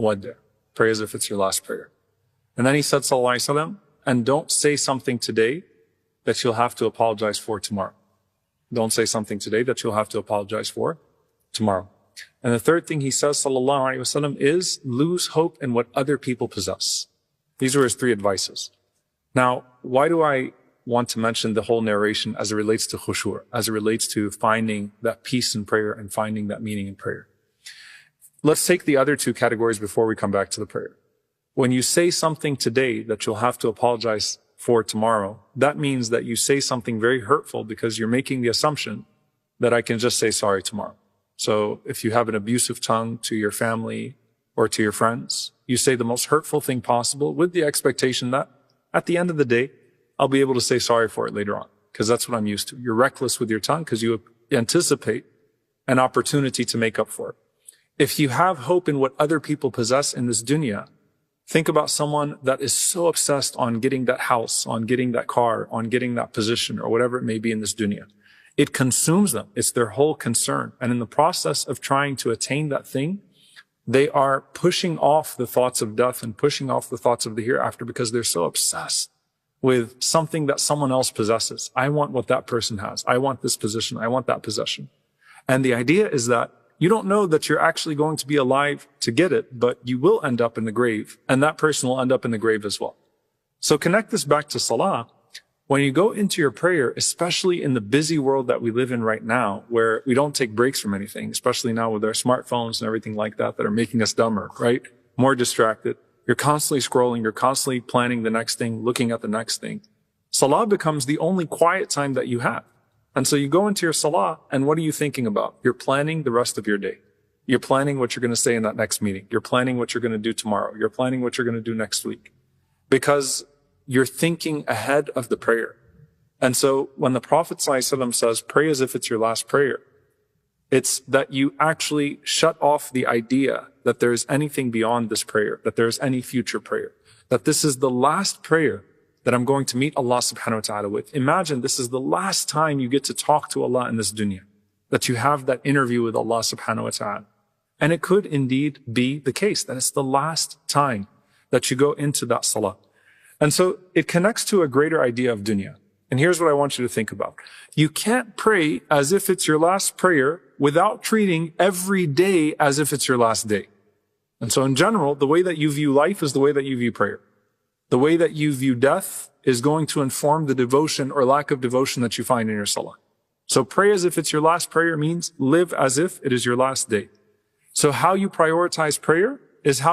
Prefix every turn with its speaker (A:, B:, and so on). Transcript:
A: wadda. Pray as if it's your last prayer. And then he said, sallallahu alaihi wasallam, and don't say something today that you'll have to apologize for tomorrow. Don't say something today that you'll have to apologize for tomorrow. And the third thing he says, sallallahu alaihi wasallam, is lose hope in what other people possess. These were his three advices. Now, why do I want to mention the whole narration as it relates to khushu', as it relates to finding that peace in prayer and finding that meaning in prayer? Let's take the other two categories before we come back to the prayer. When you say something today that you'll have to apologize for tomorrow, that means that you say something very hurtful because you're making the assumption that I can just say sorry tomorrow. So if you have an abusive tongue to your family or to your friends, you say the most hurtful thing possible with the expectation that at the end of the day, I'll be able to say sorry for it later on, because that's what I'm used to. You're reckless with your tongue because you anticipate an opportunity to make up for it. If you have hope in what other people possess in this dunya, think about someone that is so obsessed on getting that house, on getting that car, on getting that position, or whatever it may be in this dunya. It consumes them. It's their whole concern. And in the process of trying to attain that thing, they are pushing off the thoughts of death and pushing off the thoughts of the hereafter because they're so obsessed with something that someone else possesses. I want what that person has. I want this position. I want that possession. And the idea is that you don't know that you're actually going to be alive to get it, but you will end up in the grave, and that person will end up in the grave as well. So connect this back to salah. When you go into your prayer, especially in the busy world that we live in right now, where we don't take breaks from anything, especially now with our smartphones and everything like that are making us dumber, right? More distracted. You're constantly scrolling. You're constantly planning the next thing, looking at the next thing. Salah becomes the only quiet time that you have. And so you go into your salah, and what are you thinking about? You're planning the rest of your day. You're planning what you're going to say in that next meeting. You're planning what you're going to do tomorrow. You're planning what you're going to do next week. Because you're thinking ahead of the prayer. And so when the Prophet ﷺ says, pray as if it's your last prayer, it's that you actually shut off the idea that there's anything beyond this prayer, that there's any future prayer, that this is the last prayer that I'm going to meet Allah subhanahu wa ta'ala with. Imagine this is the last time you get to talk to Allah in this dunya, that you have that interview with Allah subhanahu wa ta'ala. And it could indeed be the case that it's the last time that you go into that salah. And so it connects to a greater idea of dunya. And here's what I want you to think about. You can't pray as if it's your last prayer without treating every day as if it's your last day. And so in general, the way that you view life is the way that you view prayer. The way that you view death is going to inform the devotion or lack of devotion that you find in your salah. So pray as if it's your last prayer means live as if it is your last day. So how you prioritize prayer is how